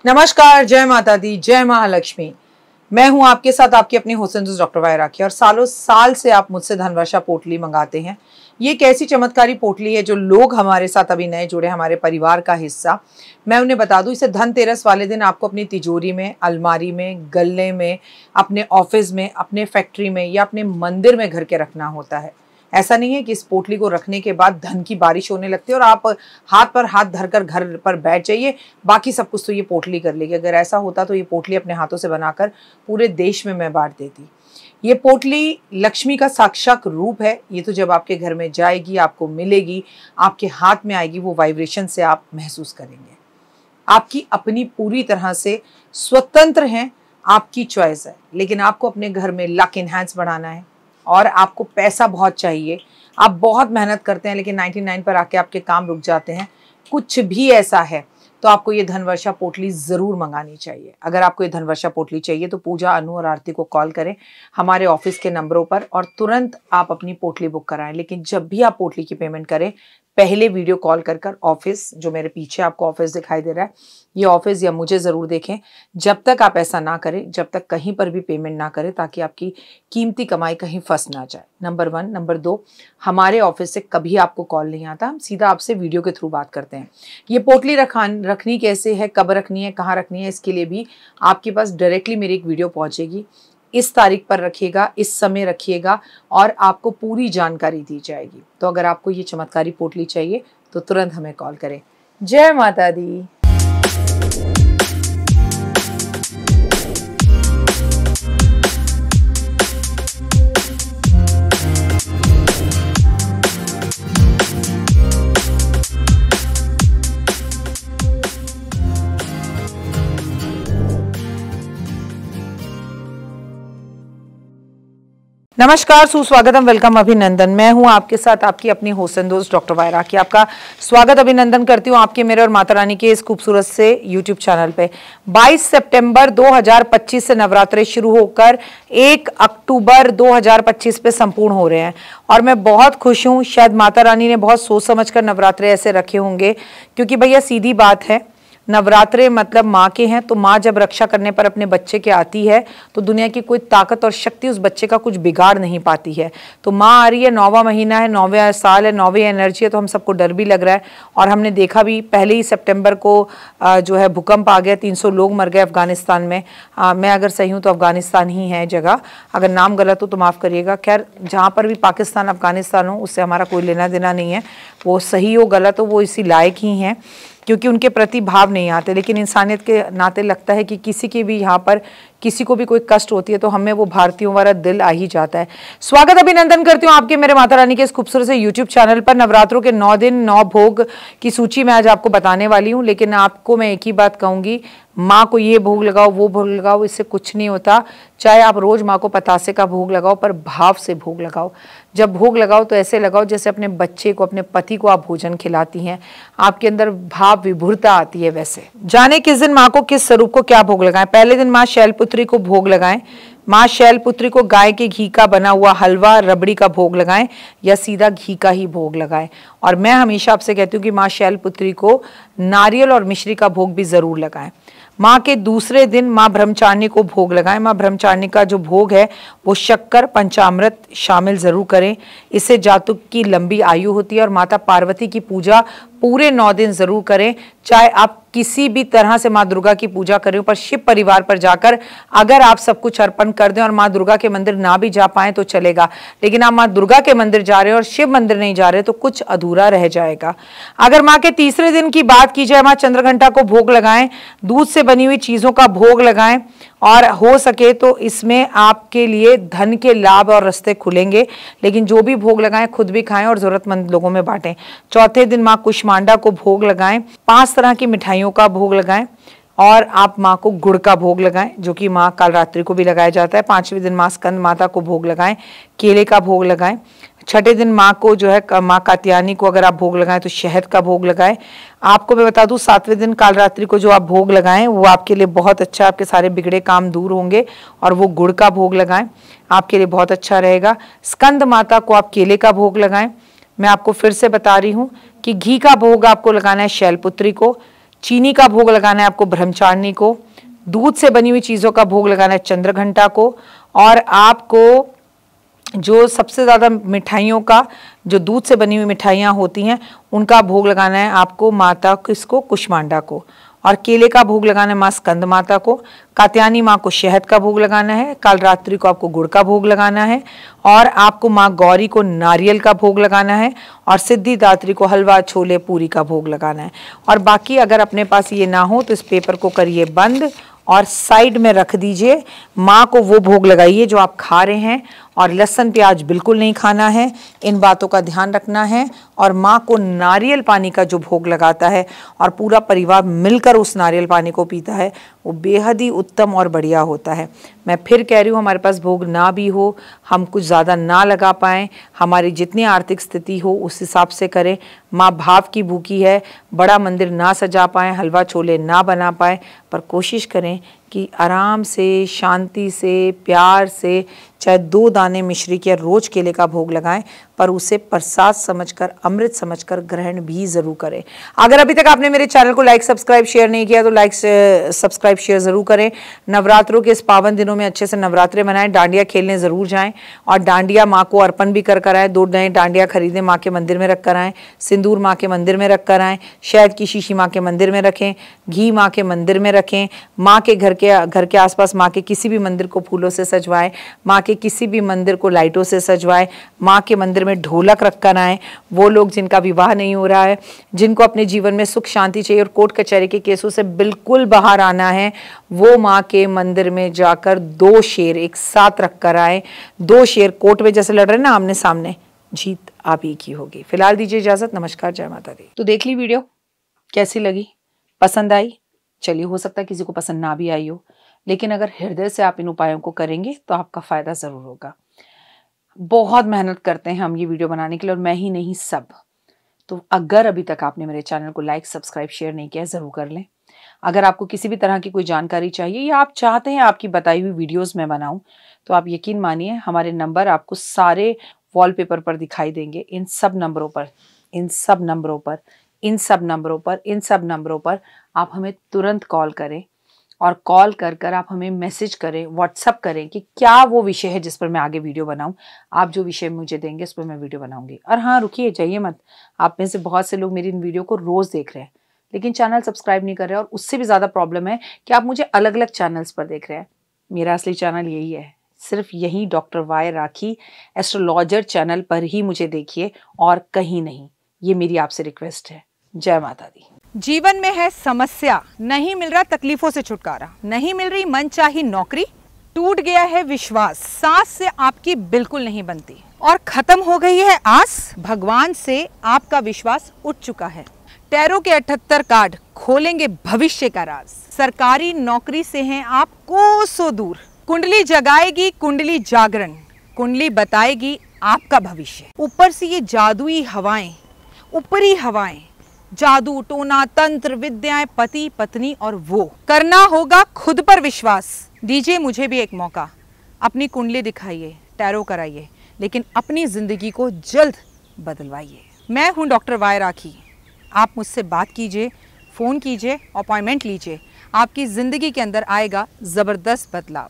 नमस्कार, जय माता दी, जय महालक्ष्मी। मैं हूं आपके साथ आपकी अपनी हुसैन दोस्त डॉक्टर वायरा राखी और सालों साल से आप मुझसे धनवर्षा पोटली मंगाते हैं। ये एक ऐसी चमत्कारी पोटली है जो लोग हमारे साथ अभी नए जुड़े, हमारे परिवार का हिस्सा। मैं उन्हें बता दूं, इसे धनतेरस वाले दिन आपको अपनी तिजोरी में, अलमारी में, गल्ले में, अपने ऑफिस में, अपने फैक्ट्री में या अपने मंदिर में घर के रखना होता है। ऐसा नहीं है कि इस पोटली को रखने के बाद धन की बारिश होने लगती है और आप हाथ पर हाथ धरकर घर पर बैठ जाइए, बाकी सब कुछ तो ये पोटली कर लेगी। अगर ऐसा होता तो ये पोटली अपने हाथों से बनाकर पूरे देश में मैं बांट देती। ये पोटली लक्ष्मी का साक्षात रूप है। ये तो जब आपके घर में जाएगी, आपको मिलेगी, आपके हाथ में आएगी, वो वाइब्रेशन से आप महसूस करेंगे। आपकी अपनी पूरी तरह से स्वतंत्र हैं, आपकी चॉइस है, लेकिन आपको अपने घर में लक इनहैंस बढ़ाना है और आपको पैसा बहुत चाहिए। आप बहुत मेहनत करते हैं लेकिन 99 पर आके आपके काम रुक जाते हैं। कुछ भी ऐसा है तो आपको ये धनवर्षा पोटली ज़रूर मंगानी चाहिए। अगर आपको ये धनवर्षा पोटली चाहिए तो पूजा, अनु और आरती को कॉल करें हमारे ऑफिस के नंबरों पर और तुरंत आप अपनी पोटली बुक कराएं। लेकिन जब भी आप पोटली की पेमेंट करें, पहले वीडियो कॉल कर ऑफिस, जो मेरे पीछे आपको ऑफिस दिखाई दे रहा है, ये ऑफिस या मुझे ज़रूर देखें। जब तक आप ऐसा ना करें, जब तक कहीं पर भी पेमेंट ना करें, ताकि आपकी कीमती कमाई कहीं फंस ना जाए। नंबर 1। नंबर 2, हमारे ऑफिस से कभी आपको कॉल नहीं आता, हम सीधा आपसे वीडियो के थ्रू बात करते हैं। ये पोटली रखनी कैसे है, कब रखनी है, कहाँ रखनी है, इसके लिए भी आपके पास डायरेक्टली मेरी एक वीडियो पहुँचेगी। इस तारीख पर रखिएगा, इस समय रखिएगा और आपको पूरी जानकारी दी जाएगी। तो अगर आपको ये चमत्कारी पोटली चाहिए तो तुरंत हमें कॉल करें। जय माता दी। नमस्कार, सुस्वागतम, वेलकम, अभिनंदन। मैं हूं आपके साथ आपकी अपनी हुसैन दोस्त डॉक्टर वायरा राखी। आपका स्वागत, अभिनंदन करती हूं आपके, मेरे और माता रानी के इस खूबसूरत से यूट्यूब चैनल पे। 22 सितंबर 2025 से नवरात्रे शुरू होकर 1 अक्टूबर 2025 पे संपूर्ण हो रहे हैं और मैं बहुत खुश हूं। शायद माता रानी ने बहुत सोच समझ कर नवरात्रे ऐसे रखे होंगे, क्योंकि भैया सीधी बात है, नवरात्रे मतलब माँ के हैं, तो माँ जब रक्षा करने पर अपने बच्चे के आती है तो दुनिया की कोई ताकत और शक्ति उस बच्चे का कुछ बिगाड़ नहीं पाती है। तो माँ आ रही है, 9वां महीना है, 9वें साल है, 9वीं एनर्जी है, तो हम सबको डर भी लग रहा है। और हमने देखा भी, पहले ही सितंबर को जो है भूकंप आ गया, 300 लोग मर गए अफगानिस्तान में। मैं अगर सही हूँ तो अफगानिस्तान ही है जगह, अगर नाम गलत हो तो माफ़ करिएगा। खैर, जहाँ पर भी पाकिस्तान अफगानिस्तान हो उससे हमारा कोई लेना देना नहीं है, वो सही हो गलत हो वो इसी लायक ही हैं, क्योंकि उनके प्रति भाव नहीं आते। लेकिन इंसानियत के नाते लगता है कि किसी की भी यहाँ पर किसी को भी कोई कष्ट होती है तो हमें वो भारतीयों वाला दिल आ ही जाता है। स्वागत, अभिनंदन करती हूँ आपके, मेरे माता रानी के इस खूबसूरत से यूट्यूब चैनल पर। नवरात्रों के 9 दिन 9 भोग की सूची मैं आज आपको बताने वाली हूँ, लेकिन आपको मैं एक ही बात कहूँगी, माँ को ये भोग लगाओ, वो भोग लगाओ, इससे कुछ नहीं होता। चाहे आप रोज़ माँ को पतासे का भोग लगाओ, पर भाव से भोग लगाओ। जब भोग लगाओ तो ऐसे लगाओ जैसे अपने बच्चे को, अपने पति को आप भोजन खिलाती हैं, आपके अंदर भाव विभुरता आती है। वैसे जाने किस दिन माँ को, किस स्वरूप को क्या भोग लगाएं। पहले दिन माँ शैलपुत्री को भोग लगाएं। माँ शैलपुत्री को गाय के घी का बना हुआ हलवा, रबड़ी का भोग लगाएं या सीधा घी का ही भोग लगाएं। और मैं हमेशा आपसे कहती हूँ कि माँ शैलपुत्री को नारियल और मिश्री का भोग भी ज़रूर लगाएं। माँ के दूसरे दिन माँ ब्रह्मचारिणी को भोग लगाएं। माँ ब्रह्मचारिणी का जो भोग है वो शक्कर, पंचामृत शामिल ज़रूर करें। इससे जातक की लंबी आयु होती है। और माता पार्वती की पूजा पूरे 9 दिन ज़रूर करें। चाहे आप किसी भी तरह से माँ दुर्गा की पूजा करें, पर शिव परिवार पर जाकर अगर आप सब कुछ अर्पण कर दें और माँ दुर्गा के मंदिर ना भी जा पाएँ तो चलेगा, लेकिन आप माँ दुर्गा के मंदिर जा रहे हैं और शिव मंदिर नहीं जा रहे तो कुछ अधूरा रह जाएगा। अगर माँ के तीसरे दिन की बात की जाए, माँ चंद्रघंटा को भोग लगाएं, दूध से बनी हुई चीज़ों का भोग लगाएं और हो सके तो इसमें आपके लिए धन के लाभ और रास्ते खुलेंगे। लेकिन जो भी भोग लगाएं खुद भी खाएं और ज़रूरतमंद लोगों में बांटें। चौथे दिन माँ कुष्मांडा को भोग लगाएं। 5 तरह की मिठाइयों का भोग लगाएं और आप माँ को गुड़ का भोग लगाएं, जो कि माँ कालरात्रि को भी लगाया जाता है। 5वें दिन माँ स्कंद माता को भोग लगाएं, केले का भोग लगाएं। 6ठे दिन माँ को जो है माँ कात्यायनी को अगर आप भोग लगाएं तो शहद का भोग लगाएं। आपको मैं बता दूं, 7वें दिन कालरात्रि को जो आप भोग लगाएं वो आपके लिए बहुत अच्छा, आपके सारे बिगड़े काम दूर होंगे। और वो गुड़ का भोग लगाएं, आपके लिए बहुत अच्छा रहेगा। स्कंद माता को आप केले का भोग लगाएं। मैं आपको फिर से बता रही हूँ कि घी का भोग आपको लगाना है शैलपुत्री को। चीनी का भोग लगाना है आपको ब्रह्मचारिणी को, दूध से बनी हुई चीज़ों का भोग लगाना है चंद्रघंटा को, और आपको जो सबसे ज़्यादा मिठाइयों का, जो दूध से बनी हुई मिठाइयाँ होती हैं उनका भोग लगाना है आपको माता किसको, कुष्मांडा को, और केले का भोग लगाना है माँ स्कंद माता को, कात्यायनी माँ को शहद का भोग लगाना है, कालरात्रि को आपको गुड़ का भोग लगाना है, और आपको माँ गौरी को नारियल का भोग लगाना है, और सिद्धिदात्री को हलवा छोले पूरी का भोग लगाना है। और बाकी अगर अपने पास ये ना हो तो इस पेपर को करिए बंद और साइड में रख दीजिए। माँ को वो भोग लगाइए जो आप खा रहे हैं, और लहसुन प्याज बिल्कुल नहीं खाना है, इन बातों का ध्यान रखना है। और माँ को नारियल पानी का जो भोग लगाता है और पूरा परिवार मिलकर उस नारियल पानी को पीता है, वो बेहद ही उत्तम और बढ़िया होता है। मैं फिर कह रही हूँ, हमारे पास भोग ना भी हो, हम कुछ ज़्यादा ना लगा पाएँ, हमारी जितनी आर्थिक स्थिति हो उस हिसाब से करें। माँ भाव की भूखी है, बड़ा मंदिर ना सजा पाएँ, हलवा छोले ना बना पाएँ, पर कोशिश करें कि आराम से, शांति से, प्यार से, चाहे 2 दाने मिश्री के रोज केले का भोग लगाएं, पर उसे प्रसाद समझकर, अमृत समझकर ग्रहण भी जरूर करें। अगर अभी तक आपने मेरे चैनल को लाइक सब्सक्राइब शेयर नहीं किया तो लाइक सब्सक्राइब शेयर जरूर करें। नवरात्रों के इस पावन दिनों में अच्छे से नवरात्रे मनाएं, डांडिया खेलने जरूर जाएं, और डांडिया माँ को अर्पण भी कर आएँ। 2 नए डांडिया खरीदें, माँ के मंदिर में रख कर आएँ, सिंदूर माँ के मंदिर में रख कर आएँ, शहद की शीशी माँ के मंदिर में रखें, घी माँ के मंदिर में रखें, माँ के घर के आसपास माँ के किसी भी मंदिर को फूलों से सजवाएं, माँ के किसी भी मंदिर को लाइटों से सजवाएं, माँ के मंदिर में ढोलक रख कर आएँ। वो लोग जिनका विवाह नहीं हो रहा है, जिनको अपने जीवन में सुख शांति चाहिए और कोर्ट कचहरी के केसों से बिल्कुल बाहर आना है, वो माँ के मंदिर में जाकर 2 शेर एक साथ रख कर आए। 2 शेर कोर्ट में जैसे लड़ रहे ना आमने सामने, जीत आप ही की होगी। फिलहाल दीजिए इजाजत, नमस्कार, जय माता दी। तो देख ली वीडियो, कैसी लगी, पसंद आई? चलिए, हो सकता है किसी को पसंद ना भी आई हो, लेकिन अगर हृदय से आप इन उपायों को करेंगे तो आपका फायदा जरूर होगा। बहुत मेहनत करते हैं हम ये वीडियो बनाने के लिए, और मैं ही नहीं सब। तो अगर अभी तक आपने मेरे चैनल को लाइक सब्सक्राइब शेयर नहीं किया, जरूर कर लें। अगर आपको किसी भी तरह की कोई जानकारी चाहिए या आप चाहते हैं आपकी बताई हुई वीडियोस मैं बनाऊं, तो आप यकीन मानिए हमारे नंबर आपको सारे वॉलपेपर पर दिखाई देंगे। इन सब नंबरों पर आप हमें तुरंत कॉल करें, और कॉल कर आप हमें मैसेज करें, व्हाट्सअप करें कि क्या वो विषय है जिस पर मैं आगे वीडियो बनाऊं। आप जो विषय मुझे देंगे उस पर मैं वीडियो बनाऊंगी। और हाँ, रुकिए, जाइए मत। आप में से बहुत से लोग मेरी इन वीडियो को रोज़ देख रहे हैं, लेकिन चैनल सब्सक्राइब नहीं कर रहे हैं, और उससे भी ज़्यादा प्रॉब्लम है कि आप मुझे अलग अलग चैनल्स पर देख रहे हैं। मेरा असली चैनल यही है, सिर्फ यही डॉक्टर वाई राखी एस्ट्रोलॉजर चैनल पर ही मुझे देखिए, और कहीं नहीं। ये मेरी आपसे रिक्वेस्ट है। जय माता दी। जीवन में है समस्या, नहीं मिल रहा तकलीफों से छुटकारा, नहीं मिल रही मनचाही नौकरी, टूट गया है विश्वास, सांस से आपकी बिल्कुल नहीं बनती, और खत्म हो गई है आस, भगवान से आपका विश्वास उठ चुका है। टैरो के 78 कार्ड खोलेंगे भविष्य का राज, सरकारी नौकरी से हैं आप कोसों दूर, कुंडली जगाएगी कुंडली जागरण, कुंडली बताएगी आपका भविष्य। ऊपर से ये जादुई हवाएं, ऊपरी हवाएं, जादू टोना तंत्र विद्याएं, पति पत्नी, और वो करना होगा खुद पर विश्वास। दीजिए मुझे भी एक मौका, अपनी कुंडली दिखाइए, टैरो कराइए, लेकिन अपनी जिंदगी को जल्द बदलवाइए। मैं हूं डॉक्टर वाई राखी। आप मुझसे बात कीजिए, फ़ोन कीजिए, अपॉइंटमेंट लीजिए, आपकी ज़िंदगी के अंदर आएगा ज़बरदस्त बदलाव।